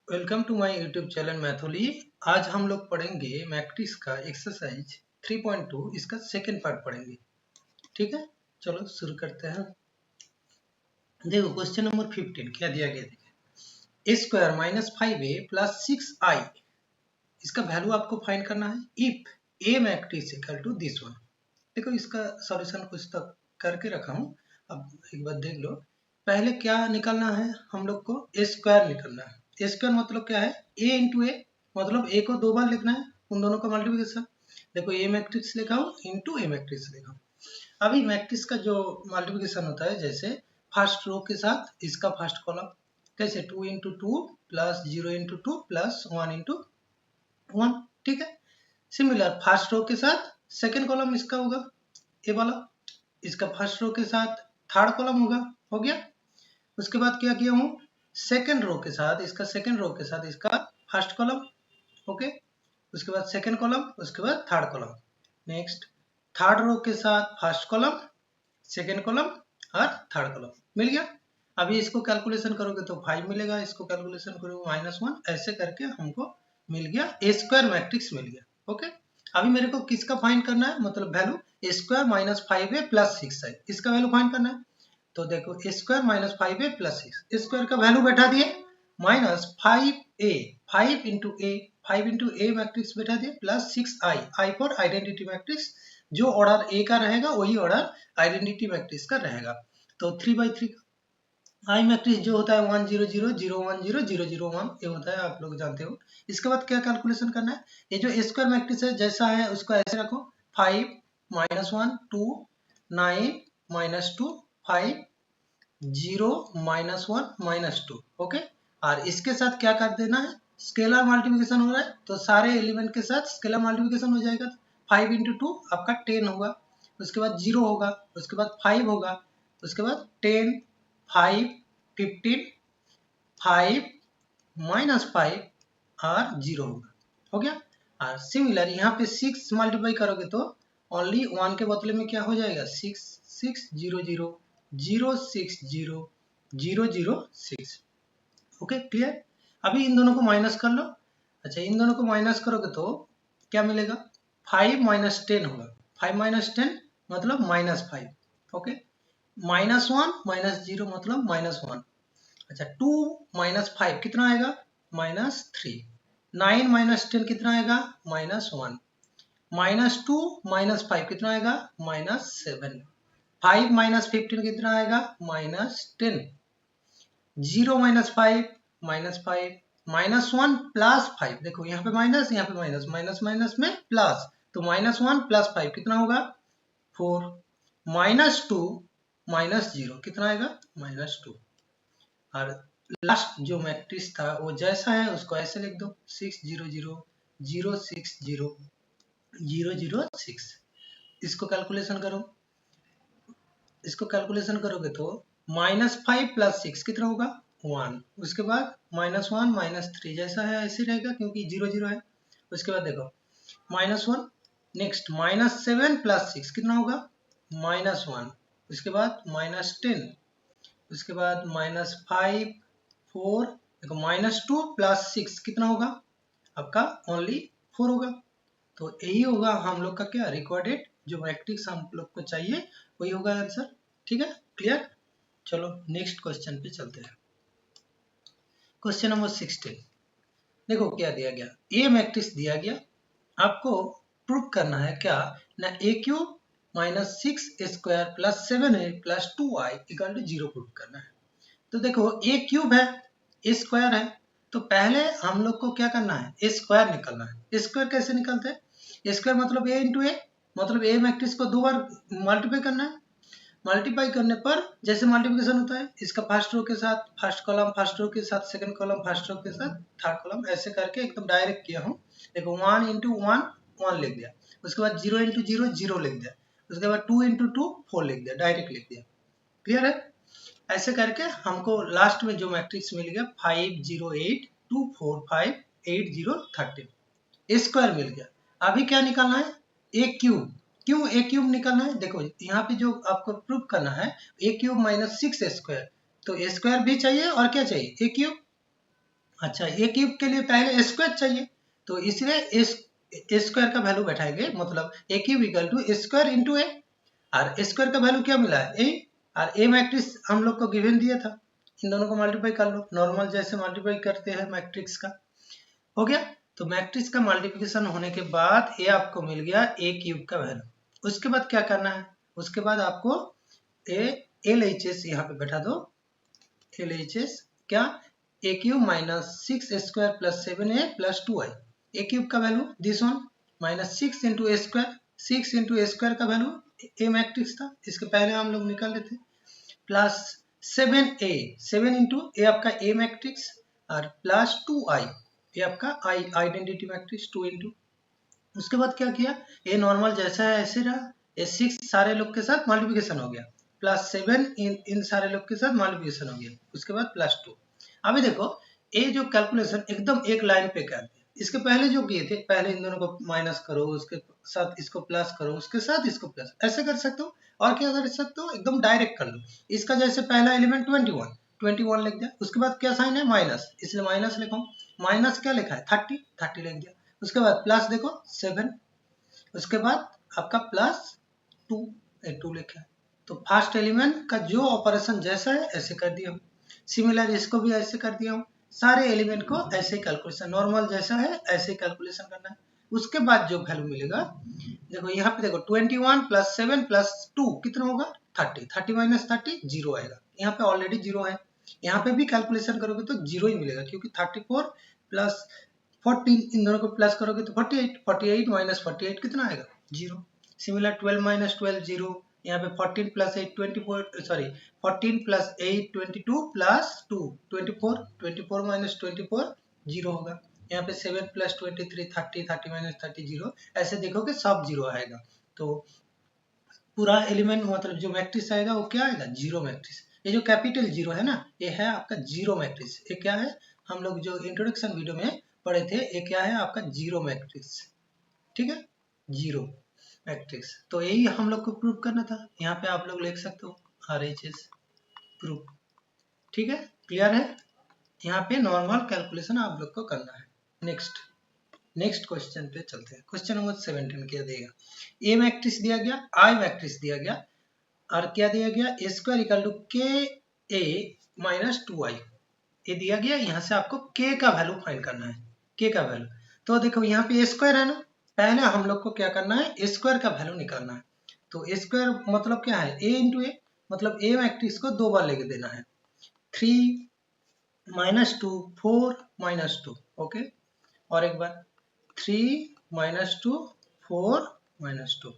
Welcome to my YouTube channel मैथोली। आज हम लोग पढ़ेंगे मैट्रिक्स का एक्सरसाइज 3.2 इसका सेकेंड पार्ट पढ़ेंगे। ठीक है, चलो शुरू करते हैं। देखो क्वेश्चन नंबर 15 क्या दिया गया देखिए, a square minus 5a plus 6i, इसका वैल्यू आपको फाइंड करना है if a matrix equal to this one. देखो इसका सॉल्यूशन कुछ तक करके रखा हूँ, अब एक बार देख लो। पहले क्या निकालना है हम लोग को, ए स्क्वायर निकालना है। ए स्क्वायर मतलब क्या है, ए इंटू ए, मतलब ए को दो बार लिखना है, उन दोनों का मल्टीप्लिकेशन। देखो ए मैट्रिक्स लिखा हो इंटू ए मैट्रिक्स लिखा हो। अभी मैट्रिक्स का जो मल्टीप्लिकेशन होता है, जैसे फर्स्ट रो के साथ इसका फर्स्ट कॉलम, कैसे 2 into two plus 0 into two plus 1 into 1। ठीक है, सिमिलर फर्स्ट रो के साथ सेकेंड कॉलम इसका होगा ए वाला, इसका फर्स्ट रो के साथ थर्ड कॉलम होगा, हो गया। उसके बाद क्या किया हूँ, सेकेंड रो के साथ इसका सेकेंड रो के साथ इसका फर्स्ट कॉलम, ओके। उसके बाद सेकेंड कॉलम, उसके बाद third column. Next third row के साथ फर्स्ट कॉलम, सेकेंड कॉलम और थर्ड कॉलम, मिल गया। अभी इसको कैलकुलेशन करोगे तो 5 मिलेगा, इसको कैलकुलेशन करोगे -1, ऐसे करके हमको मिल गया ए स्क्वायर मैट्रिक्स मिल गया, ओके। अभी मेरे को किसका फाइंड करना है, मतलब value a square minus 5a plus 6i, इसका वैल्यू फाइंड करना है। तो देखो a square minus 5a plus 6, square का वैल्यू बैठा दिए -5a, 5 into a, 5 into a matrix बैठा दिए plus 6i, I for identity matrix. जो ऑर्डर ए का रहेगा वही ऑर्डर आइडेंटिटी मैट्रिक्स का रहेगा। तो 3/3 आई मैट्रिक्स जो होता है 1 0 0 0 1 0 0 0 1, ये होता है, आप लोग जानते हो। इसके बाद क्या कैलकुलेशन करना है, ये जो स्क्वायर मैट्रिक्स है जैसा है उसको ऐसे रखो, 5 -1 2 9 -2 5 0 -1 -2, ओके। और इसके साथ क्या कर देना है, स्केलर मल्टीप्लिकेशन हो रहा है तो सारे एलिमेंट के साथ स्केलर मल्टीप्लिकेशन हो जाएगा। 5 इंटू टू आपका 10 होगा, उसके बाद 0 होगा, उसके बाद 5 होगा, उसके बाद 10 5 15 5 -5 और 0 होगा, हो गया। और सिमिलर यहाँ पे 6 मल्टीप्लाई करोगे तो ओनली 1 के बदले में क्या हो जाएगा, 6 6 0 0 0 6 0 0 0 6, ओके क्लियर। अभी इन दोनों को माइनस कर लो। अच्छा, इन दोनों को माइनस करोगे तो क्या मिलेगा, 5 -10 होगा, 5 -10 मतलब -5, ओके। -1 -0 मतलब -1। अच्छा 2 -5 कितना आएगा, -3। 9 -10 कितना आएगा, -1। -2 -5 कितना आएगा, -7। 5 -15 कितना आएगा, -10। 0 -5 -5 -1 प्लस 5, देखो यहाँ पे माइनस यहाँ पे माइनस, माइनस माइनस में प्लस, तो -1 प्लस 5 कितना होगा, 4। -2 -0 कितना आएगा, -2। और लास्ट जो मैट्रिक्स था वो जैसा है उसको ऐसे लिख दो, 6 0 0 0 6 0 0 0 6। इसको कैलकुलेशन करो, इसको कैलकुलेशन करोगे तो -5 प्लस 6 कितना होगा, 1। उसके बाद -1 -3 जैसा है ऐसे रहेगा क्योंकि 0 0 है। उसके बाद देखो -1, नेक्स्ट -7 प्लस 6 कितना होगा, -1। उसके बाद -10, उसके बाद -5 4, देखो -2 प्लस 6 कितना होगा, आपका ओनली 4 होगा। तो यही होगा हम लोग का क्या रिक्वायर्ड जो मैट्रिक्स हम लोग को चाहिए, वही होगा आंसर। ठीक है, क्लियर। चलो नेक्स्ट क्वेश्चन पे चलते हैं। क्वेश्चन नंबर 16, देखो क्या दिया गया, ए मैट्रिक्स दिया गया, आपको प्रूव करना है क्या ना, a cube -6a² plus 7a plus 2i equal to 0 prove करना है। तो देखो ए क्यूब है, ए स्क्वायर है, तो पहले हम लोग को क्या करना है, ए स्क्वायर निकालना है। ए स्क्वायर कैसे निकलते हैं, ए स्क्वायर मतलब ए इंटू ए, मतलब ए मैट्रिक्स को दो बार मल्टीप्लाई करना है। मल्टीप्लाई करने पर जैसे मल्टीप्लिकेशन होता है, इसका फर्स्ट रो के साथ फर्स्ट कॉलम, फर्स्ट रो के साथ सेकंड कॉलम, फर्स्ट रो के साथ थर्ड कॉलम, ऐसे करके एकदम डायरेक्ट किया हूँ। देखो 1 इंटू 1 1 लिख दिया, उसके बाद 0 इंटू 0 0 लिख दिया, उसके बाद 2 इंटू 2 4 लिख दिया, डायरेक्ट लिख दिया, क्लियर है। ऐसे करके हमको लास्ट में जो मैट्रिक्स मिल गया 5 0 8 2 4 5 8 0 13, ए स्क्वायर मिल गया। अभी क्या निकालना है, ए क्यूब। क्यों ए क्यूब निकालना है, देखो यहाँ पे जो आपको प्रूव करना है ए क्यूब -6a², तो ए स्क्वायर भी चाहिए और क्या चाहिए, ए क्यूब। अच्छा, ए क्यूब के लिए पहले स्क्वायर चाहिए, तो इसलिए ए स्क्वायर का वैल्यू बैठाएंगे, मतलब a cube equal to square into a, और स्क्वायर का वैल्यू क्या मिला है ए, और ए मैट्रिक्स हम लोग को गिवन दिया था, इन दोनों को मल्टीप्लाई कर लो, नॉर्मल जैसे मल्टीप्लाई करते हैं मैट्रिक्स का। हो गया, तो मैट्रिक्स का मल्टीप्लिकेशन होने के बाद ये आपको मिल गया ए क्यूब का वैल्यू। उसके बाद क्या करना है, उसके बाद आपको ए एल एच एस यहाँ पे बैठा दो, एल एच एस क्या, a cube minus 6 square plus 7a plus 2i, a cube का value this one minus 6 into square, 6 into square का वैल्यू ए मैट्रिक्स था, इसके पहले हम लोग निकाल लेते, प्लस 7a, 7 इंटू ए आपका ए मैट्रिक्स, और प्लस 2i, ये आपका आई आइडेंटिटी मैट्रिक्स 2 इंटू। उसके बाद क्या किया, ये नॉर्मल जैसा है ऐसे रहा, ये 6 सारे लोग के साथ मल्टीप्लिकेशन हो गया, प्लस 7 इन सारे लोग के साथ मल्टीप्लिकेशन हो गया, उसके बाद प्लस 2। अभी देखो ये जो कैलकुलेशन एकदम एक लाइन पे कर दिया, इसके पहले जो किए थे, पहले इन दोनों को माइनस करो, उसके साथ इसको प्लस करो, उसके साथ इसको प्लस, ऐसे कर सकते हो। और क्या कर सकते हो, एकदम डायरेक्ट कर लो, इसका जैसे पहला एलिमेंट 21 लिख दिया, उसके बाद क्या साइन है माइनस, इसलिए माइनस लिखा, माइनस क्या लिखा है 30 लिख दिया, उसके बाद प्लस देखो 7, उसके बाद आपका प्लस 2, 2 लिखा है। तो फर्स्ट एलिमेंट का जो ऑपरेशन जैसा है ऐसे कर दिया हूँ, सिमिलर इसको भी ऐसे कर दिया हूँ, सारे एलिमेंट को ऐसे कैलकुलेशन, नॉर्मल जैसा है ऐसे कैलकुलेशन करना है। उसके बाद जो वैल्यू मिलेगा, देखो यहाँ पे देखो 21 प्लस 7 प्लस 2 कितना होगा 30, 30 माइनस 30 जीरो आएगा, यहाँ पे ऑलरेडी जीरो है, यहाँ पे भी कैलकुलेशन करोगे तो जीरो ही मिलेगा, क्योंकि 34 प्लस 14 इन दोनों को प्लस करोगे तो 48, 48 माइनस 48 कितना आएगा जीरो। सिमिलर 12 माइनस 12 जीरो, यहाँ पे 14 plus 8 24, sorry 14 plus 8 22 plus 2 24, 24 minus 24 zero होगा, यहाँ पे 7 प्लस 23 30, 30 माइनस 30 जीरो, ऐसे देखोगे सब जीरो आएगा। तो पूरा एलिमेंट मतलब जो मैट्रिक्स आएगा वो क्या आएगा जीरो मैट्रिक्स। ये जो कैपिटल जीरो है ना, ये है आपका जीरो मैट्रिक्स। ये क्या है, हम लोग जो इंट्रोडक्शन वीडियो में पढ़े थे, ये क्या है आपका जीरो मैट्रिक्स, ठीक है, जीरो मैट्रिक्स। तो यही हम लोग को प्रूव करना था, यहाँ पे आप लोग लिख सकते हो RHS प्रूफ, ठीक है, क्लियर है। यहाँ पे नॉर्मल कैलकुलेशन आप लोग को करना है। नेक्स्ट क्वेश्चन पे चलते हैं। क्वेश्चन नंबर 17 क्या देगा, ए मैट्रिक्स दिया गया, आई मैट्रिक्स दिया गया, और क्या दिया गया, ए स्क्वायर इक्वल टू के ए माइनस 2i, ये दिया गया। यहाँ से आपको के का वैल्यू फाइंड करना है, के का वैल्यू। तो देखो यहाँ पे ए स्क्वायर है ना, पहले हम लोग को क्या करना है, ए स्क्वायर का वैल्यू निकालना है। तो ए स्क्वायर मतलब क्या है, ए इंटू ए, मतलब ए मैट्रिक्स को दो बार लेके देना है, 3 माइनस 2 4 माइनस 2, ओके, और एक बार 3 माइनस 2 4 माइनस 2।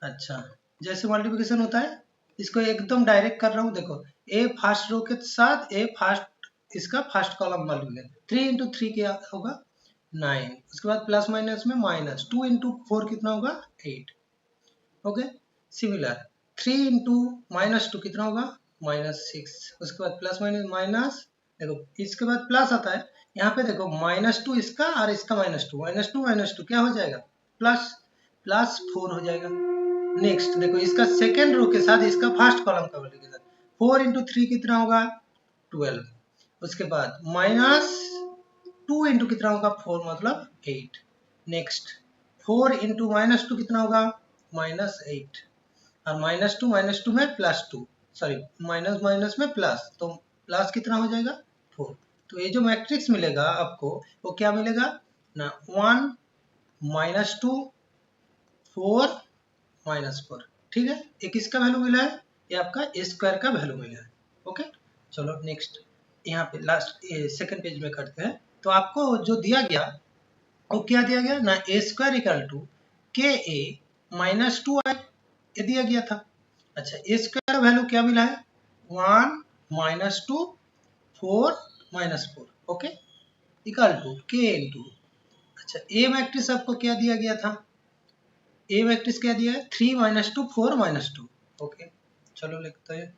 अच्छा, जैसे मल्टीप्लिकेशन होता है, इसको एकदम डायरेक्ट कर रहा हूँ, देखो ए फर्स्ट रो के साथ ए फर्स्ट इसका फर्स्ट कॉलम मल्टीप्लिकेशन, 3 इंटू 3 क्या होगा 9, उसके बाद प्लस माइनस में माइनस 2 इंटू 4 कितना होगा 8, ओके। सिमिलर 3 इंटू माइनस 2 कितना होगा -6, उसके बाद प्लस माइनस माइनस, देखो इसके बाद प्लस आता है, यहाँ पे देखो -2 इसका और इसका -2 क्या हो जाएगा प्लस, प्लस 4 हो जाएगा। नेक्स्ट देखो इसका सेकेंड रो के साथ इसका फर्स्ट कॉलम का वैल्यू के साथ 4 इंटू 3 कितना होगा 12, उसके बाद -2 इंटू कितना होगा 4 मतलब 8, नेक्स्ट 4 इंटू -2 कितना होगा -8, और -2 में +2, सॉरी माइनस माइनस में प्लस, तो प्लस कितना हो जाएगा 4। तो ये जो मैट्रिक्स मिलेगा आपको वो क्या मिलेगा ना 1 -2 4 -4, ठीक है। ये किसका वैल्यू मिला है, ये आपका ए स्क्वायर का वैल्यू मिला है, ओके। चलो नेक्स्ट यहाँ पे लास्ट सेकंड पेज में करते हैं। तो आपको जो दिया गया वो क्या दिया गया ना, ए स्क्वायर इक्वल टू के ए माइनस 2i, ये दिया गया था। अच्छा, ए स्क्वायर वैल्यू क्या मिला है 1 -2 4 -4, ओके, इक्वल टू के इंटू, अच्छा ए मैट्रिक्स आपको क्या दिया गया था, ए मैट्रिक्स क्या दिया है 3 -2 4 -2, ओके। चलो लिखते हैं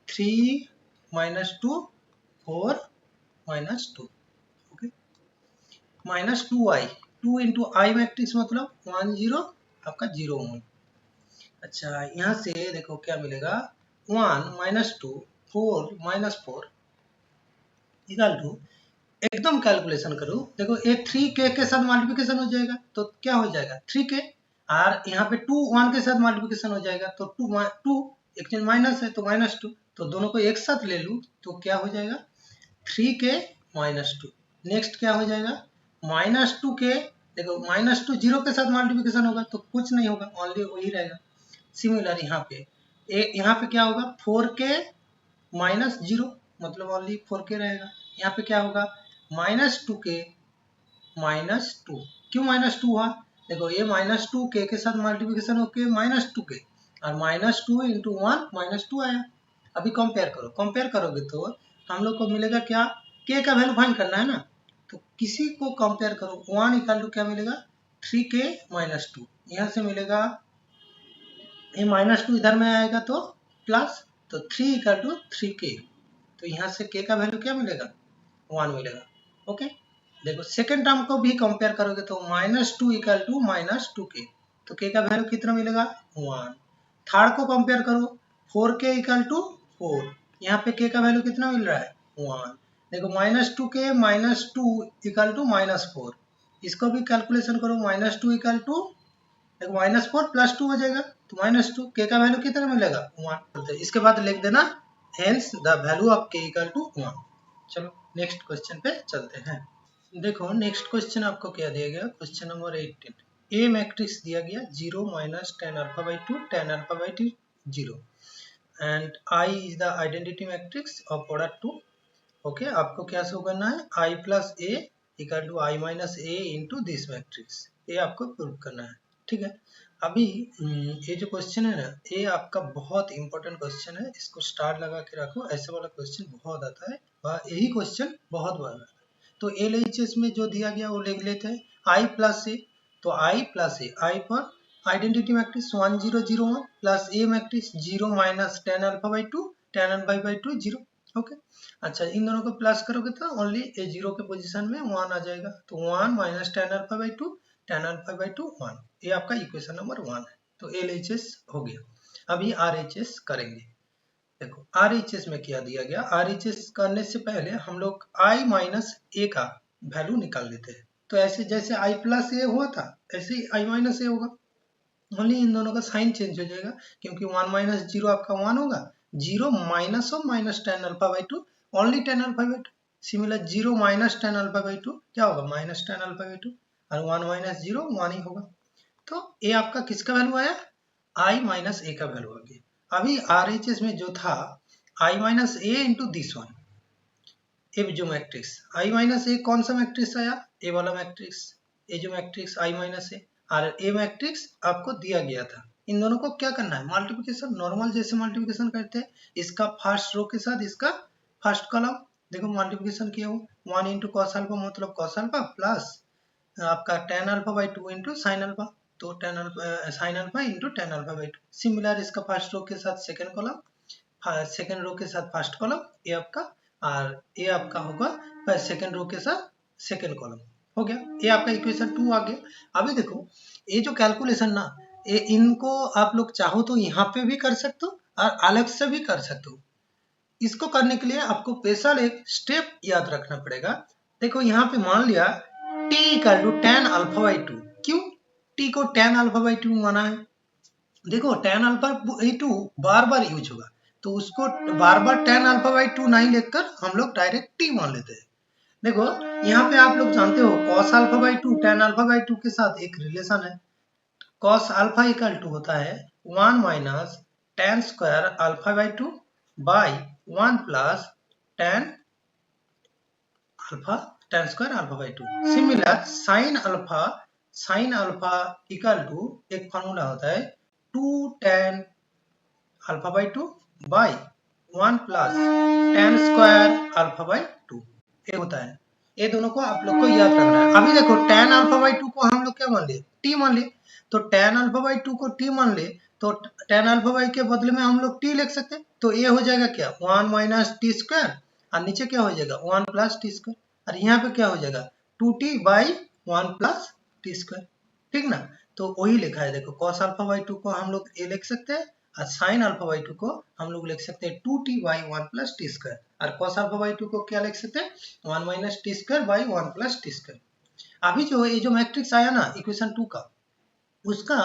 3 -2 4 -2, ओके, -2i, 2 इंटू आई मैट्रिक्स मतलब 1 0 आपका 0 1। अच्छा, यहाँ से देखो क्या मिलेगा 1 -2 4 -4 इक्वल टू एकदम कैलकुलेशन करो, देखो ये 3k के साथ मल्टीप्लिकेशन हो जाएगा तो क्या हो जाएगा 3k, और यहाँ पे 2 1 के साथ मल्टीप्लिकेशन हो जाएगा तो 2 एक चीज माइनस है तो -2, तो दोनों को एक साथ ले लूँ तो क्या हो जाएगा 3k -2। नेक्स्ट क्या हो जाएगा -2k, देखो -2 0 के साथ मल्टीप्लिकेशन होगा तो कुछ नहीं होगा, ओनली वही रहेगा। सिमिलर यहाँ पे यहाँ पे क्या होगा 4k -0, मतलब ओनली 4k रहेगा। यहाँ पे क्या होगा -2k -2, क्यों -2 हुआ, देखो ये -2k के साथ मल्टीप्लिकेशन होके -2k, और -2 इंटू 1 -2 आया। अभी कंपेयर करो, कंपेयर करोगे तो हम लोग को मिलेगा क्या, k का वैल्यू फाइंड करना है ना, तो किसी को कंपेयर करो 1 इक्वल टू क्या मिलेगा 3k -2, यहाँ से मिलेगा ये -2 इधर में आएगा तो प्लस, तो 3 इक्वल टू 3k, तो यहाँ से k का वैल्यू क्या मिलेगा 1 मिलेगा। ओके, देखो सेकेंड टर्म को भी कंपेयर करोगे तो -2 इक्वल टू -2k, तो k का वैल्यू कितना मिलेगा 1। थर्ड को कंपेयर करो 4k इक्वल टू 4, यहाँ पे k का वैल्यू कितना मिल रहा है 1। देखो -2k -2 इक्वल टू -4, इसको भी कैलकुलेशन करो -2 इक्वल टू, देखो -4 + 2 हो जाएगा तो -2, k का वैल्यू कितना मिलेगा 1। इसके बाद लिख देना hence the value of k equal to 1। चलो नेक्स्ट क्वेश्चन पे चलते हैं। देखो नेक्स्ट क्वेश्चन आपको क्या दिया गया, क्वेश्चन नंबर 18, ए मैट्रिक्स दिया गया 0 - tan α/2 tan α/2 0 and I is the identity matrix of product 2। Okay, आपको क्या शो करना है i + a equal to i - a into this matrix, ये आपको प्रूव करना है। ठीक है, अभी ये जो क्वेश्चन है ना, ये आपका बहुत इंपॉर्टेंट क्वेश्चन है, इसको स्टार लगा के रखो, ऐसे वाला क्वेश्चन बहुत आता है, यही क्वेश्चन बहुत बार आता है। तो LHS में जो दिया गया वो लिख लेते हैं i + a, तो i + a, i पर identity matrix 1 0 0 1 plus a matrix 0 - tan α/2 tan α/2 0। Okay, अच्छा इन दोनों को प्लस करोगे तो ओनली ए 0 के पोजीशन में 1 आ जाएगा, तो 1 - tan α/2 tan α/2 1, ये आपका इक्वेशन नंबर 1 है। तो LHS हो गया, अभी RHS करेंगे। देखो RHS में क्या दिया गया, RHS करने से पहले हम लोग i - a का वैल्यू निकाल लेते हैं। तो ऐसे जैसे i + a हुआ था ऐसे ही i - a होगा, ओनली इन दोनों का साइन चेंज हो जाएगा, क्योंकि 1 - 0 आपका 1 होगा, 0 minus of -tan α/2 only tan α/2, similar 0 - tan α/2 क्या होगा -tan α/2, और 1 - 0 1 ही होगा। तो ये आपका किसका वैल्यू आया i - a का वैल्यू आ गया। अभी RHS में जो था i - a into this one, ये जो मैट्रिक्स i - a कौन सा मैट्रिक्स आया, ए वाला मैट्रिक्स, ये जो मैट्रिक्स i - a और ए मैट्रिक्स आपको दिया गया था। इन दोनों को क्या करना है मल्टीप्लिकेशन, नॉर्मल जैसे मल्टीप्लिकेशन करते हैं, इसका फर्स्ट रो के साथ इसका फर्स्ट कॉलम, देखो मल्टीप्लिकेशन किया हो 1 इंटू कॉस अल्फा मतलब कॉस अल्फा प्लस आपका tan α/2 इंटू साइन अल्फा, तो sine alpha into tan α/2। Similar इसका फर्स्ट रो के साथ सेकंड कॉलम, सेकंड रो के साथ फर्स्ट कॉलम, ये आपका, और ये आपका होगा सेकंड रो के साथ सेकंड कॉलम, हो गया, ये आपका इक्वेशन 2 आ गया। अभी देखो ये जो कैलकुलेशन ना, ये इनको आप लोग चाहो तो यहाँ पे भी कर सकते हो और अलग से भी कर सकते हो। इसको करने के लिए आपको स्पेशल एक स्टेप याद रखना पड़ेगा। देखो यहाँ पे मान लिया t इक्वल टू tan α/2, क्यों t को tan α/2 माना है, देखो tan α/2 बार बार यूज होगा, तो उसको बार बार tan α/2 नहीं लेकर हम लोग डायरेक्ट t मान लेते हैं। देखो यहाँ पे आप लोग जानते हो cos α/2 tan α/2 के साथ एक रिलेशन है, cos अल्फा इक्वल टू होता है 1 minus tan square α/2 by 1 plus tan alpha tan square α/2। Similar sin alpha equal to एक फॉर्मूला होता है 2 tan α/2 by 1 plus tan square α/2, ये होता है। ये दोनों को आप लोग को याद रखना है। अभी देखो tan α/2 को हम लोग क्या मान लिए t मान लिए, तो tan α/2 को t मान ले तो tan α के बदले में हम लोग t लिख सकते हैं, तो ये हो जाएगा क्या 1 माइनस टी स्क्वायर, और नीचे क्या हो जाएगा 1 प्लस टी स्क्वायर, और यहाँ पे क्या हो जाएगा 2t by 1 plus T square, ठीक ना। तो वही लिखा है, देखो cos α/2 को हम लोग a लिख सकते हैं और साइन अल्फा बाई 2 को हम लोग लिख सकते हैं 2t by 1 plus T square, और कॉस अल्फा बाई 2 को क्या लिख सकते हैं 1 minus T square by 1 plus T square. अभी जो ये जो मैट्रिक्स आया ना इक्वेशन 2 का, उसका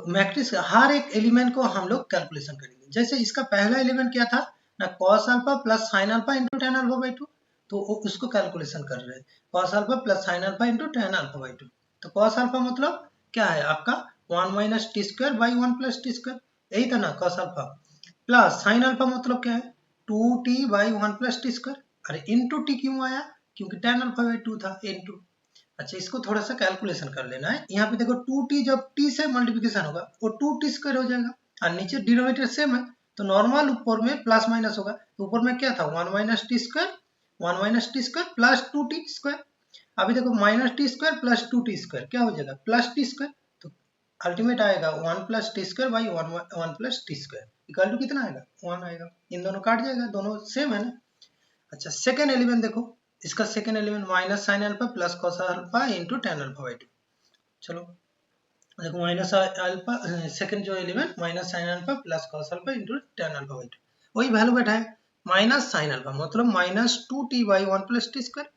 मैट्रिक्स हर एक एलिमेंट को हम लोग कैलकुलेशन करेंगे। जैसे इसका पहला एलिमेंट क्या था ना, cos alpha plus sign alpha into tan alpha by 2, तो उसको कैलकुलेशन कर रहे हैं cos alpha plus sign alpha into tan alpha by 2। तो कॉस अल्फा मतलब क्या है आपका 1 minus T square by 1 plus T square, यही था ना cos alpha. Plus sine alpha मतलब क्या है 2t by 1 plus T square. अरे इंटू टी क्यों आया, क्योंकि टेन अल्फा बाई 2 था इंटू। अच्छा, इसको थोड़ा सा कैलकुलेशन कर लेना है। यहाँ पे देखो 2t जब t से मल्टीप्लिकेशन होगा वो 2t स्क्वायर हो जाएगा, और नीचे डिनोमिनेटर सेम है तो नॉर्मल ऊपर में प्लस माइनस होगा। तो ऊपर में क्या था 1 minus T square, 1 minus T square plus 2t square. अभी देखो minus T square plus 2t square क्या हो जाएगा प्लस टी स्क्वायर। तो अल्टीमेट आएगा 1 plus T square by 1 plus T square equal to कितना आएगा 1 आएगा। इन दोनों काट जाएगा, दोनों सेम है ना। अच्छा, सेकेंड एलिमेंट देखो, इसका second element minus sine alpha plus cos alpha into tan alpha by 2। चलो देखो माइनस अल्फा, सेकेंड जो element minus sine alpha plus cos alpha into tan alpha by 2, वही वैल्यू बैठा है माइनस साइन अल्फा मतलब minus 2t by 1 plus T square,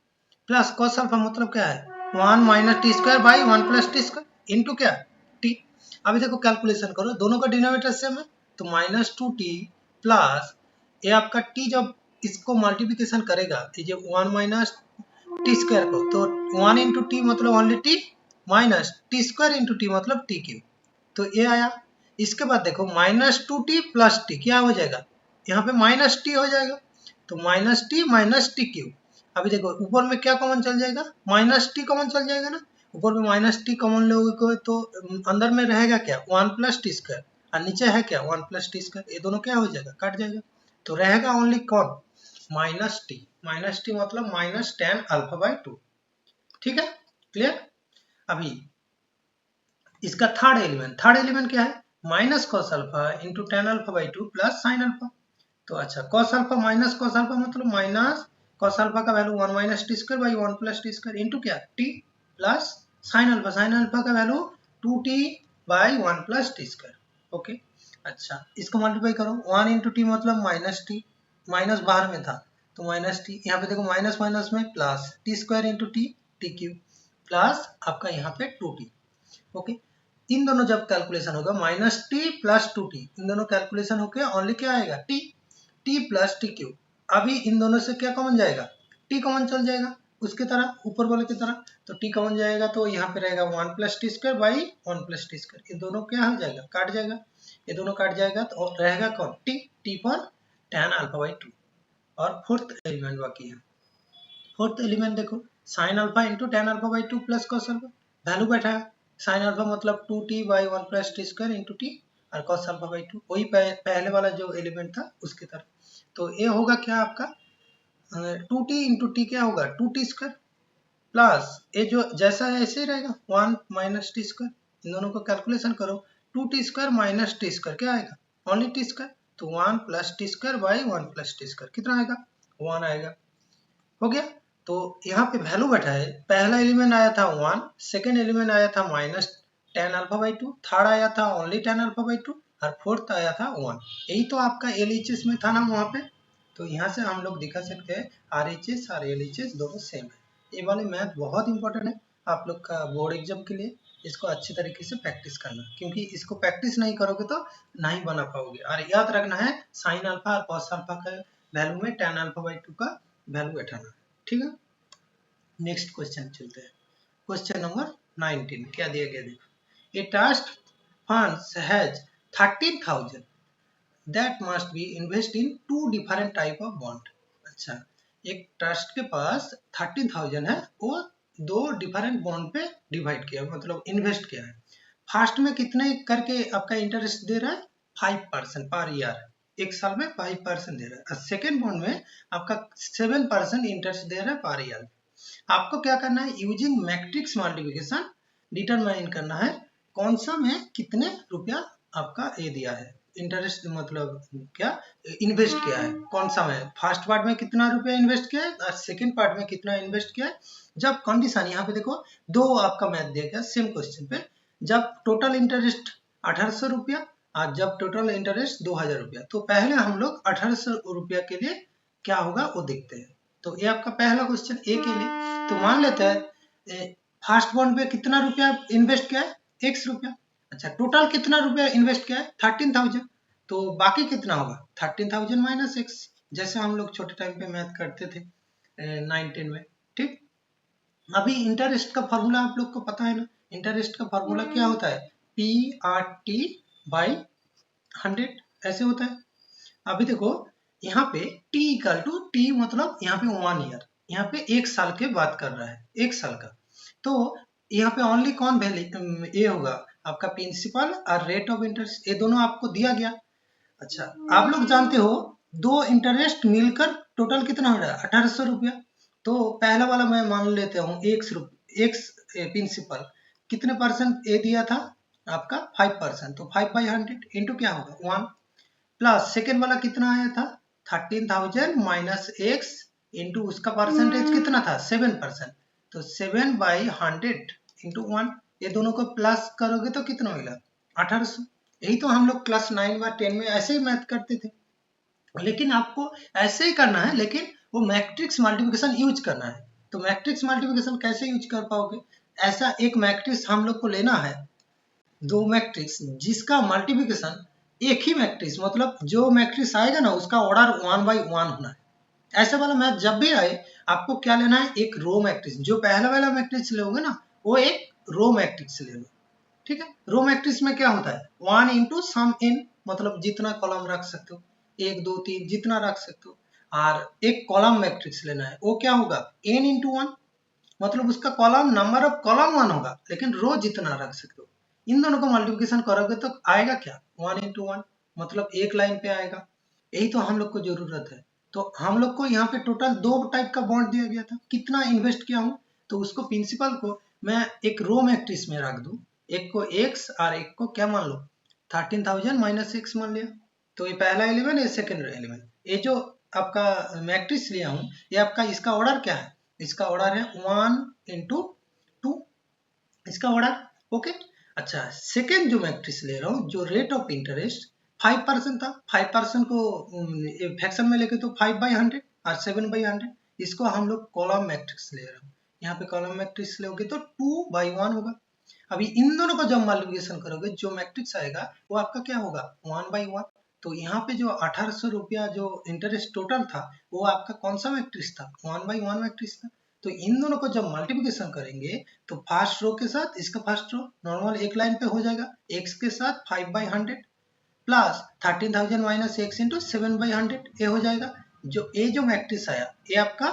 plus cos alpha मतलब क्या है 1 minus T square by 1 plus T square into क्या t। अभी देखो कैलकुलेशन करो, दोनों का डिनोमिनेटर सेम है तो माइनस 2t प्लस ये आपका t जब इसको मल्टीप्लिकेशन करेगा ये 1 माइनस टी स्क्वायर को, तो 1 इंटू टी मतलब only T, minus T square into T मतलब टी क्यूब, तो ये आया। इसके बाद देखो माइनस 2t प्लस टी क्या हो जाएगा, यहाँ पे माइनस टी हो जाएगा, तो minus T minus T cube. अभी देखो ऊपर में क्या कॉमन चल जाएगा माइनस टी कॉमन चल जाएगा ना, ऊपर में माइनस टी कॉमन लोगे तो अंदर में रहेगा क्या 1 प्लस टी स्क्वायर, और नीचे है क्या 1 प्लस टी स्क्वायर, ये दोनों क्या हो जाएगा कट जाएगा, तो रहेगा ओनली कौन माइनस टी। माइनस टी मतलब माइनस टेन अल्फा बाई 2। ठीक है, क्लियर। अभी इसका थर्ड एलिमेंट क्या है minus cos alpha into tan alpha by 2 plus sign alpha. तो अच्छा cos alpha minus cos alpha मतलब माइनस कॉस अल्फा का value 1 minus T square by 1 plus T square into क्या टी, प्लस साइन अल्फा का value 2t by 1 plus T square. Okay, अच्छा इसको multiply करो 1 into T मतलब minus T, minus बाहर में था तो माइनस टी, यहाँ पे देखो माइनस माइनस में plus T square into T T cube plus आपका यहाँ पे 2t। ओके, इन दोनों जब कैलकुलेशन होगा माइनस टी प्लस 2t, इन दोनों कैलकुलेशन होके ओनली क्या आएगा T, T plus T cube. अभी इन दोनों से क्या कॉमन जाएगा टी कॉमन चल जाएगा उसके तरह ऊपर वाले की तरह, तो टी कॉमन जाएगा तो यहाँ पे रहेगा 1 plus T square by 1 plus T square, ये दोनों क्या हो जाएगा काट जाएगा, ये दोनों काट जाएगा तो रहेगा कौन टी, टी पर टेन अल्फा बाई 2। और फोर्थ एलिमेंट बाकी है, फोर्थ एलिमेंट देखो sign alpha into tan alpha by 2 plus cos alpha, value बैठा है साइन अल्फा मतलब 2t by 1 plus T square into T, और कॉस अल्फा बाई 2 वही पहले वाला जो एलिमेंट था उसकी तरह। तो ये होगा क्या आपका 2t इंटू टी क्या होगा 2t स्क्वायर, प्लस ये जो जैसा है ऐसे ही रहेगा 1 माइनस टी स्क्वायर, इन दोनों को कैलकुलेशन करो 2t square minus T square क्या आएगा ओनली टी स्क्वायर, तो 1 plus T square by 1 plus T square कितना आएगा 1 आएगा। हो गया, तो यहाँ पे वैल्यू बैठा है, पहला एलिमेंट आया था 1, सेकेंड एलिमेंट आया था minus tan alpha by 2, third आया था ओनली टेन अल्फा बाई 2, और फोर्थ आया था 1। यही तो आपका एलएचएस में था ना वहाँ पे, तो यहाँ से हम लोग दिखा सकते हैं आरएचएस और एलएचएस दोनों सेम है। ये वाली मैथ बहुत इंपॉर्टेंट है आप लोग का बोर्ड एग्जाम के लिए, इसको अच्छी तरीके से प्रैक्टिस करना, क्योंकि इसको प्रैक्टिस नहीं करोगे तो नहीं बना पाओगे। और याद रखना है साइन अल्फा और कॉस अल्फा का वैल्यू में टेन अल्फा बाई 2 का वैल्यू बैठाना, ठीक है। नेक्स्ट क्वेश्चन चलते हैं, क्वेश्चन नंबर 19 क्या दिया गया देखो, a trust funds has 13,000 that must be invest in 2 different type of bond. अच्छा, एक ट्रस्ट के पास 13,000 है, वो 2 डिफरेंट बॉन्ड पे डिवाइड किया मतलब इन्वेस्ट किया है। फर्स्ट में कितने करके आपका इंटरेस्ट दे रहा है 5% पर ईयर, एक साल में 5% दे रहा है, और सेकेंड बॉन्ड में आपका 7% इंटरेस्ट दे रहा है पर ईयर। आपको क्या करना है यूजिंग मैट्रिक्स मल्टीप्लिकेशन डिटरमाइन करना है कौन सा में कितने रुपया आपका ये दिया है इंटरेस्ट मतलब क्या इन्वेस्ट किया है, कौन सा में फर्स्ट पार्ट में कितना रुपया इन्वेस्ट किया है और सेकंड पार्ट में कितना इन्वेस्ट किया है। जब कंडीशन यहाँ पे देखो दो आपका मैथ दिया गया सेम क्वेश्चन पे, जब टोटल इंटरेस्ट 1800 रुपया आज जब टोटल इंटरेस्ट 2000 रुपया, तो पहले हम लोग 1800 रुपया के लिए क्या होगा वो देखते हैं। तो ये आपका पहला क्वेश्चन ए के लिए। तो मान लेते हैं फर्स्ट बॉन्ड पे कितना रुपया इन्वेस्ट किया है, x रुपया। अच्छा, टोटल कितना रुपया इन्वेस्ट किया है, 13000। तो बाकी कितना होगा, 13000 माइनस x, जैसे हम लोग छोटे टाइम पे मैथ करते थे 9-10 में। ठीक, अभी इंटरेस्ट का फॉर्मूला आप लोग को पता है ना, इंटरेस्ट का फॉर्मूला क्या होता है, PRT बाई 100 ऐसे होता है। अभी देखो यहाँ पे t इक्वल टू टी, मतलब यहाँ पे 1 ईयर, यहाँ पे 1 साल के बात कर रहा है, 1 साल का। तो यहाँ पे ओनली कौन वैल्यू ये होगा, आपका प्रिंसिपल और रेट ऑफ इंटरेस्ट, ये दोनों आपको दिया गया। अच्छा, आप लोग जानते हो दो इंटरेस्ट मिलकर टोटल कितना हो रहा है, 1800 रुपया। तो पहला वाला मैं मान लेता हूँ एक्स प्रिंसिपल, कितने परसेंट ए दिया था आपका, 5%। तो 5/100 इंटू क्या होगा 1, प्लस सेकेंड वाला कितना आया था 13000 माइनस एक्स इंटू उसका परसेंटेज कितना था 7%। तो 7/100 इंटू 1, ये दोनों को प्लस करोगे तो कितना मिला 1800। यही तो हम लोग क्लास 9 व 10 में ऐसे ही मैथ करते थे। लेकिन आपको ऐसे ही करना है, लेकिन वो मैट्रिक्स मल्टीप्लिकेशन यूज करना है। तो मैट्रिक्स मल्टीप्लिकेशन कैसे यूज कर पाओगे, ऐसा एक मैट्रिक्स हम लोग को लेना है, दो मैट्रिक्स जिसका मल्टीप्लिकेशन एक ही मैट्रिक्स, मतलब जो मैट्रिक्स आएगा ना उसका ऑर्डर 1/1 होना है। ऐसे वाला मैथ जब भी आए आपको क्या लेना है, एक रो मैट्रिक्स, जो पहला वाला मैट्रिक्स लोगे ना वो एक रो मैट्रिक्स ले लो। ठीक है, रो मैट्रिक्स में क्या होता है 1 इंटू सम इन, मतलब जितना कॉलम रख सकते हो, 1 2 3 जितना रख सकते हो। और एक कॉलम मैट्रिक्स लेना है, वो क्या होगा n इंटू 1, मतलब उसका कॉलम नंबर ऑफ कॉलम 1 होगा लेकिन रो जितना रख सकते हो। इन दोनों को मल्टीप्लिकेशन करोगे तो आएगा क्या 1 इंटू 1, मतलब एक लाइन पे आएगा। यही तो हम लोग को जरूरत है। तो हम लोग को यहाँ पे टोटल दो टाइप का बॉन्ड दिया गया था, कितना इन्वेस्ट किया हूँ, तो उसको प्रिंसिपल को मैं एक रो मैट्रिक्स में रख दूं, एक को x और एक को क्या मान लो 13000 माइनस x मान लिया। तो ये पहला एलिमेंट, ये सेकेंड एलिमेंट, ये जो आपका मैट्रिक्स लिया हूँ ये आपका, इसका ऑर्डर क्या है, इसका ऑर्डर है 1 इंटू 2, इसका ऑर्डर। ओके, अच्छा सेकेंड जो मैट्रिक्स ले रहा हूँ, जो रेट ऑफ इंटरेस्ट 5% था, 5% को फ्रैक्शन में लेके तो 5/100 और 7/100, इसको हम लोग कॉलम मैट्रिक्स ले रहे हैं। यहाँ पे कॉलम मैट्रिक्स लोगे तो 2/1 होगा। अभी इन दोनों को जब मल्टीप्लिकेशन करोगे जो मैट्रिक्स आएगा वो आपका क्या होगा 1/1। तो यहाँ पे जो 1800 रुपया जो इंटरेस्ट टोटल था वो आपका कौन सा मैट्रिक्स था, 1/1 मैट्रिक्स था। तो इन दोनों को जब मल्टीप्लिकेशन करेंगे तो फर्स्ट रो के साथ इसका फर्स्ट रो नॉर्मल एक लाइन पे हो जाएगा, x के साथ 5/100 प्लस 13000 माइनस एक्स इंटू 7/100 ये हो जाएगा। जो ए जो मैट्रिक्स आया ये आपका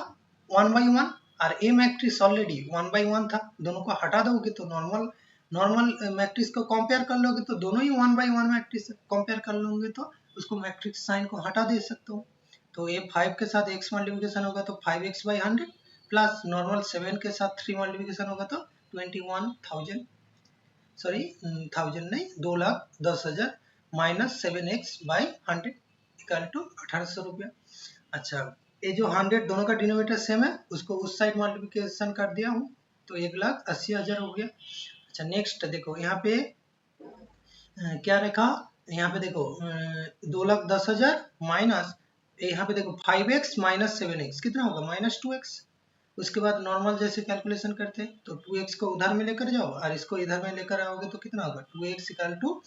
1/1, और ए मैट्रिक्स ऑलरेडी 1/1 था, दोनों को हटा दोगे तो नॉर्मल नॉर्मल मैट्रिक्स को कंपेयर कर लोगे तो दोनों ही 1/1 मैट्रिक्स कंपेयर कर लोगे तो उसको मैट्रिक्स साइन को हटा दे सकते हो। तो ये 5 के साथ x मल्टीप्लिकेशन होगा तो 5x/100 प्लस नॉर्मल 7 के साथ 3 मल्टीप्लिकेशन होगा तो 21,000, सॉरी 1000 नहीं 2,10,000 माइनस 7x/100 इक्वल टू 1800 रुपया। अच्छा, ये जो 100 दोनों का डिनोमिनेटर सेम है उसको उस साइड मल्टीप्लिकेशन कर दिया हूँ तो 1,80,000 हो गया। अच्छा नेक्स्ट देखो यहाँ पे क्या रखा, यहाँ पे देखो 2,10,000 माइनस, यहाँ पे देखो 5x माइनस 7x कितना होगा -2x। उसके बाद नॉर्मल जैसे कैलकुलेशन करते हैं तो 2x को उधर में लेकर जाओ और इसको इधर में लेकर आओगे तो कितना होगा 2x इक्वल टू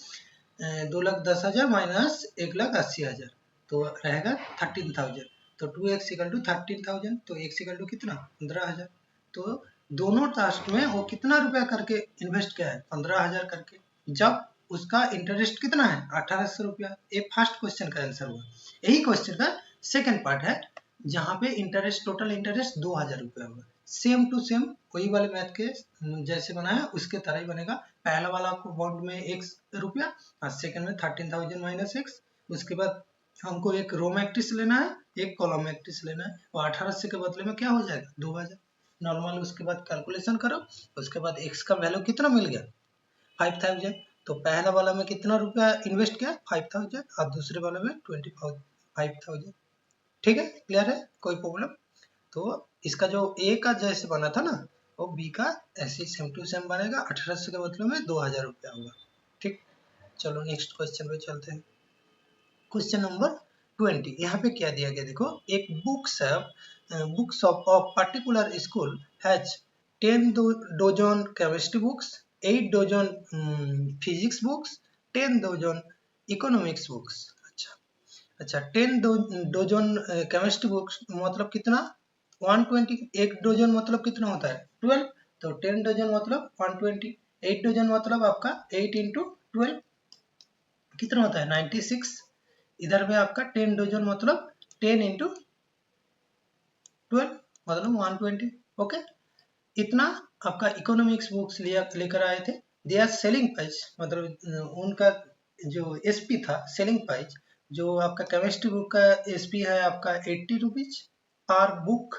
2,10,000 माइनस 1,80,000 तो रहेगा 13,000। तो 2x इक्वल टू 13,000, तो x इक्वल टू कितना 15,000। तो दोनों टास्क में वो कितना रुपया करके इन्वेस्ट किया है 15,000 करके, जब उसका इंटरेस्ट कितना है 1800 रुपया। ये फर्स्ट क्वेश्चन का आंसर हुआ। यही क्वेश्चन का सेकंड पार्ट है जहाँ पे इंटरेस्ट टोटल इंटरेस्ट 2,000 रुपया होगा। सेम टू सेम वही वाले मैथ के जैसे बनाया उसके तरह ही बनेगा। पहला वाला आपको बॉन्ड में x रुपया और सेकंड में 13,000 माइनस x। उसके बाद हमको एक रो मैट्रिक्स लेना है, एक कॉलम मैट्रिक्स लेना है, और 1800 के बदले में क्या हो जाएगा 2,000 नॉर्मल। उसके बाद कैलकुलेशन करो, उसके बाद x का वैल्यू कितना मिल गया 5,000। तो पहला वाला में कितना रुपया इन्वेस्ट किया 5,000 और दूसरे वाले में 25,000। ठीक है, क्लियर है, कोई प्रॉब्लम। तो इसका जो ए का जैसे बना था ना वो बी का ऐसे सेम टू सेम बनेगा, 1800 के बदले में 2,000 रुपया होगा। ठीक, चलो नेक्स्ट क्वेश्चन पे चलते हैं। क्वेश्चन नंबर 20, यहाँ पे क्या दिया गया देखो, एक book shop of particular school has 10 dozen chemistry books, 8 dozen physics books, 10 dozen economics books. अच्छा 10 डोजन केमिस्ट्री बुक्स मतलब कितना, 120। एक डोजन मतलब कितना होता है 12, तो 10 डोजन मतलब 120। 8 डोजन मतलब आपका 8 इंटू 12 कितना होता है 96। इधर में आपका 10 डोजन मतलब 10 इंटू 12 मतलब 120। ओके, इतना आपका इकोनॉमिक्स बुक्स लेकर आए थे। दे आर सेलिंग प्राइस मतलब उनका जो एसपी था, सेलिंग प्राइस जो आपका केमिस्ट्री बुक का एसपी है आपका 80 रुपीज पर बुक,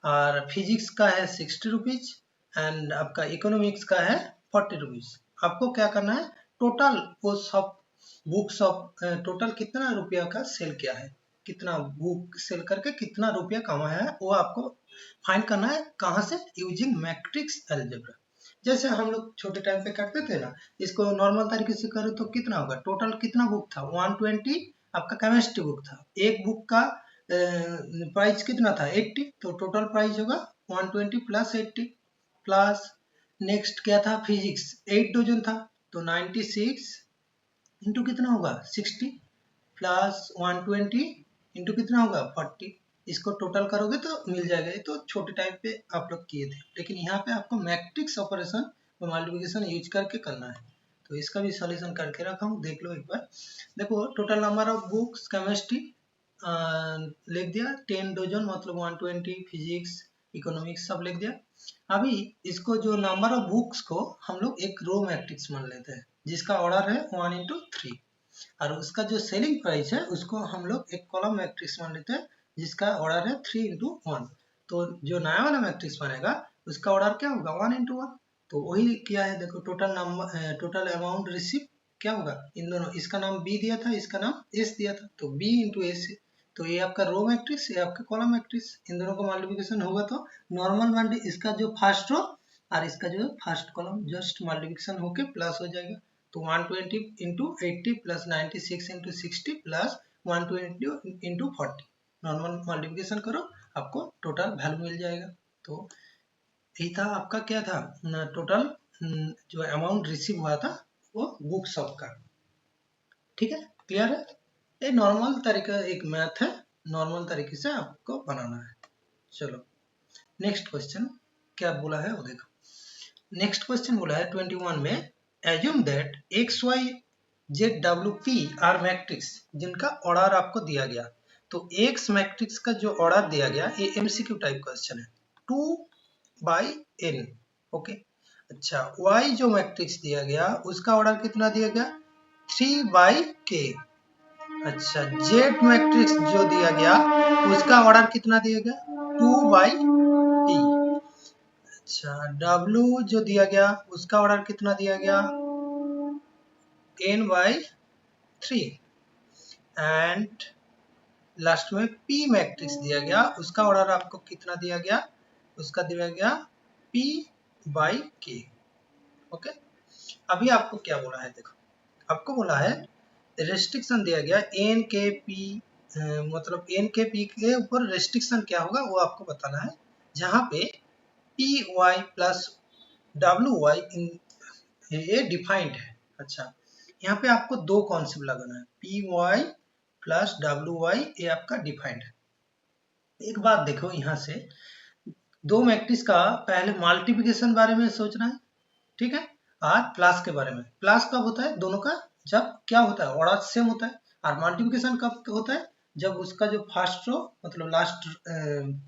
और फिजिक्स का है 60 रुपीज, एंड आपका इकोनॉमिक्स का है 40 रुपीज। आपको क्या करना है, टोटल वो सब बुक शॉप टोटल कितना रुपया का सेल किया है, कितना बुक सेल करके कितना रुपया कमाया है, वो आपको फाइंड करना है। कहाँ से, यूजिंग मैट्रिक्स अलजेब्रा। जैसे हम लोग छोटे टाइम पे करते थे ना, इसको नॉर्मल तरीके से करो तो कितना होगा, टोटल कितना बुक था 120, आपका केमिस्ट्री बुक था। एक बुक का प्राइस कितना था 80, तो टोटल प्राइस होगा 120 प्लस 80 प्लस नेक्स्ट क्या था, फिजिक्स 8 डोजन था तो 96 इंटू कितना होगा 60 प्लस 120 इंटू कितना होगा 40। इसको टोटल करोगे तो मिल जाएगा। ये तो छोटे टाइम पे आप लोग किए थे, लेकिन यहाँ पे आपको मैट्रिक्स ऑपरेशन और मल्टीप्लिकेशन यूज करके करना है। तो इसका भी सॉल्यूशन करके रखा हूँ, देख लो एक बार। देखो total number of books chemistry लिख दिया 10 डोजन मतलब 120, फिजिक्स इकोनॉमिक्स सब लिख दिया। अभी इसको जो नंबर ऑफ बुक्स को हम लोग एक रो मैट्रिक्स मान लेते हैं जिसका ऑर्डर है 1 इंटू 3, और उसका जो सेलिंग प्राइस है उसको हम लोग एक कॉलम मैट्रिक्स मान लेते हैं जिसका ऑर्डर है 3 इंटू 1। तो जो नया वाला मैट्रिक्स बनेगा उसका ऑर्डर क्या होगा 1 इंटू 1। तो वही किया है, देखो total number total amount receive क्या होगा, इन दोनों, इसका नाम बी दिया था, इसका नाम एस दिया था, तो बी इंटू एस। तो ये आपका रो मैट्रिक्स, ये आपका कॉलम मैट्रिक्स, इन दोनों का मल्टीप्लिकेशन होगा तो नॉर्मल मल्टी इसका जो फर्स्ट रो और इसका जो फर्स्ट कॉलम जस्ट मल्टीप्लिकेशन होके प्लस हो जाएगा। तो 120 into 80 plus 96 into 60 plus 120 into 40 normal multiplication करो, आपको टोटल वैल्यू मिल जाएगा। तो यही था आपका क्या था टोटल जो अमाउंट रिसीव हुआ था वो बुक शॉप का। ठीक है, क्लियर है। ये नॉर्मल तरीका एक मैथ है, नॉर्मल तरीके से आपको बनाना है। चलो नेक्स्ट क्वेश्चन क्या बोला है वो देखो। नेक्स्ट क्वेश्चन बोला है 21 में, assume that X Y Z W P are matrix जिनका ऑर्डर आपको दिया गया। तो एक्स मैट्रिक्स का जो ऑर्डर दिया गया ये एमसीक्यू टाइप क्वेश्चन है, 2/n। ओके, अच्छा वाई जो मैट्रिक्स दिया गया उसका ऑर्डर कितना दिया गया 3/k। अच्छा जेड मैट्रिक्स जो दिया गया उसका ऑर्डर कितना दिया गया 2/t। अच्छा W जो दिया गया उसका ऑर्डर कितना दिया गया n/3, एंड लास्ट में P मैट्रिक्स दिया गया उसका ऑर्डर आपको कितना दिया गया, उसका दिया गया P/k। ओके, अभी आपको क्या बोला है देखो, आपको बोला है रेस्ट्रिक्शन दिया गया NKP मतलब NKP के ऊपर रेस्ट्रिक्शन क्या होगा वो आपको बताना है, जहाँ पे PY प्लस WY ये डिफाइंड है। अच्छा यहाँ पे आपको दो कॉन्सेप्ट लगाना है, PY प्लस WY ये आपका डिफाइंड है। एक बात देखो यहाँ से, दो मैट्रिक्स का पहले मल्टीप्लिकेशन बारे में सोचना है, ठीक है, और प्लस के बारे में। प्लस कब होता है दोनों का, जब क्या होता है ऑर्डर सेम होता है, और मल्टीप्लिकेशन कब होता है जब उसका जो फर्स्ट रो मतलब लास्ट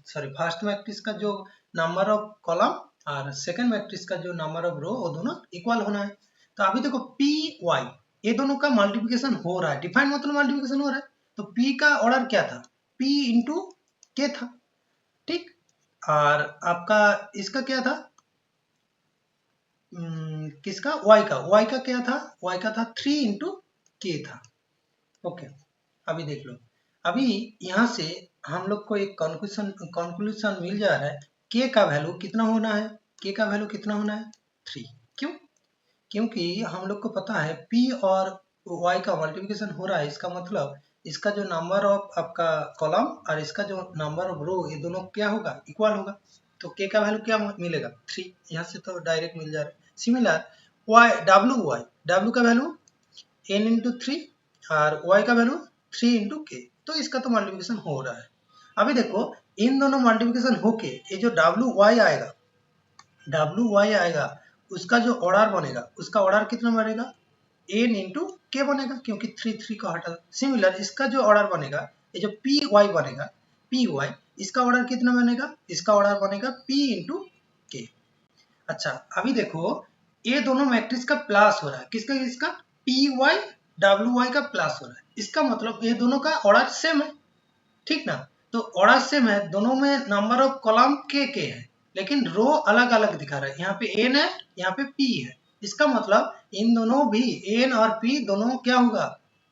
फर्स्ट मैट्रिक्स का जो नंबर ऑफ कॉलम और सेकंड मैट्रिक्स का जो नंबर ऑफ रो वो दोनों इक्वल होना है। तो अभी देखो पी वाई ये दोनों का मल्टीप्लिकेशन हो रहा है, डिफाइंड मतलब मल्टीप्लिकेशन हो रहा है, तो पी का ऑर्डर क्या था पी इंटू के था, ठीक, और आपका इसका क्या था किसका y का क्या था, y का था 3 इंटू के था। ओके, अभी देख लो, अभी यहाँ से हम लोग को एक कंक्लूजन मिल जा रहा है, k का वैल्यू कितना होना है, k का वैल्यू कितना होना है 3। क्यों, क्योंकि हम लोग को पता है p और y का मल्टीप्लिकेशन हो रहा है, इसका मतलब इसका जो नंबर ऑफ आपका कॉलम और इसका जो नंबर ऑफ रो, ये दोनों क्या होगा, इक्वल होगा। तो k का वैल्यू क्या मिलेगा, 3। यहाँ से तो डायरेक्ट मिल जा रहा है। सिमिलर y w का वैल्यू n इंटू 3 और y का वैल्यू 3 इंटू k। तो इसका तो मल्टीप्लिकेशन हो रहा है। अभी देखो इन दोनों मल्टीप्लिकेशन होके ये जो wy आएगा उसका जो ऑर्डर बनेगा, उसका ऑर्डर कितना बनेगा, n इंटू के बनेगा, क्योंकि 3 को हटा। सिमिलर इसका जो ऑर्डर बनेगा, ये जो पी वाई बनेगा, पी वाई, इसका ऑर्डर कितना बनेगा, इसका ऑर्डर बनेगा p इंटू के। अच्छा अभी देखो ये दोनों मैट्रिक्स का प्लस हो रहा है, किसका, इसका पी वाई डब्ल्यू वाई का प्लस हो रहा है। इसका मतलब ये दोनों का ऑर्डर सेम है, ठीक ना। तो ऑर्डर सेम है, दोनों में नंबर ऑफ कॉलम के है, लेकिन रो अलग अलग दिखा रहा है। यहाँ पे n है, यहाँ पे p है। इसका मतलब इन दोनों भी n और p दोनों क्या होगा,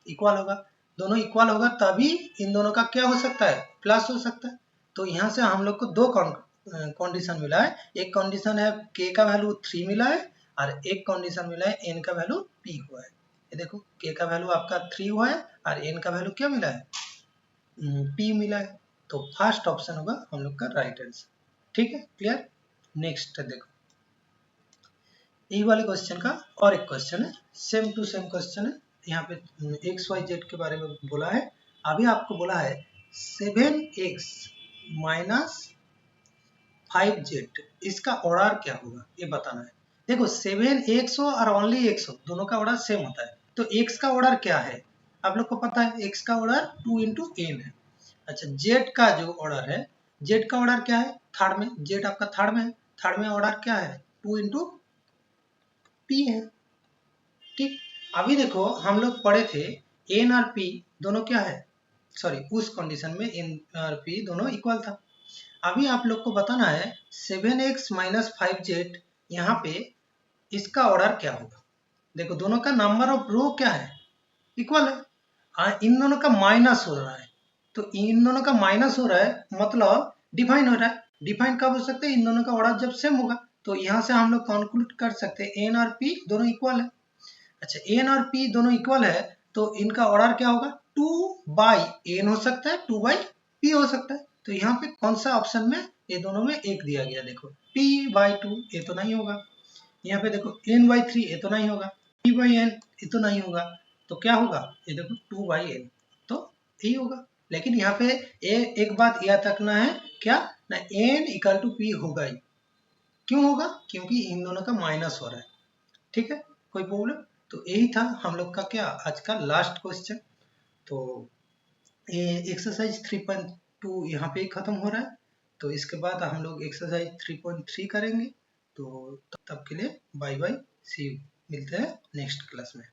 इक्वल होगा। दोनों इक्वल होगा तभी इन दोनों का क्या हो सकता है, प्लस हो सकता है। तो यहाँ से हम लोग को दो कंडीशन मिला है। एक कंडीशन है k का वैल्यू 3 मिला है और एक कंडीशन मिला है n का वैल्यू p हुआ है। ये देखो k का वैल्यू आपका 3 हुआ है और n का वैल्यू क्या मिला है, p मिला है। तो फर्स्ट ऑप्शन होगा हम लोग का राइट आंसर। ठीक है, क्लियर। नेक्स्ट देखो यही वाले क्वेश्चन का और एक क्वेश्चन है, सेम टू सेम क्वेश्चन है। यहाँ पे एक्स वाई जेड के बारे में बोला है। अभी आपको बोला है 7x माइनस 5z, इसका ऑर्डर क्या होगा ये बताना है। देखो 7x हो और ओनली x हो, दोनों का ऑर्डर सेम होता है। तो x का ऑर्डर क्या है, आप लोग को पता है, x का ऑर्डर 2 इंटू n है। अच्छा z का जो ऑर्डर है, z का ऑर्डर क्या है, थर्ड में, z आपका थर्ड में है, थर्ड में ऑर्डर क्या है, 2 इंटू p है। ठीक, अभी देखो हम लोग पढ़े थे n और p दोनों क्या है, सॉरी उस कंडीशन में n और p दोनों इक्वल था। अभी आप लोग को बताना है 7x माइनस 5z, यहाँ पे इसका ऑर्डर क्या होगा। देखो दोनों का नंबर ऑफ रो क्या है, इक्वल है। इन दोनों का माइनस हो रहा है, तो इन दोनों का माइनस हो रहा है मतलब डिफाइन हो रहा है। डिफाइन कब हो सकते हैं, इन दोनों का ऑर्डर जब सेम होगा। तो यहाँ से हम लोग कंक्लूड कर सकते हैं n और p दोनों इक्वल है। अच्छा n और p दोनों इक्वल है तो इनका ऑर्डर क्या होगा, 2 बाई n हो सकता है, 2 बाई p हो सकता है। तो यहाँ पे कौन सा ऑप्शन में ये दोनों में एक दिया गया, देखो p बाई 2 ये तो नहीं होगा, यहाँ पे देखो n बाई 3 ये तो नहीं होगा, p बाई n ये तो नहीं होगा। तो क्या होगा, ये देखो 2 बाई n, तो यही होगा। लेकिन यहाँ पे एक बात याद रखना है, क्या ना, n इक्वल टू p होगा ही। क्यों होगा, क्योंकि इन दोनों का माइनस हो रहा है। ठीक है, कोई प्रॉब्लम। तो यही था हम लोग का क्या आज का लास्ट क्वेश्चन। तो ये एक्सरसाइज 3.2 यहाँ पे खत्म हो रहा है। तो इसके बाद हम लोग एक्सरसाइज 3.3 करेंगे। तो तब के लिए बाय बाय, सी यू, मिलते हैं नेक्स्ट क्लास में।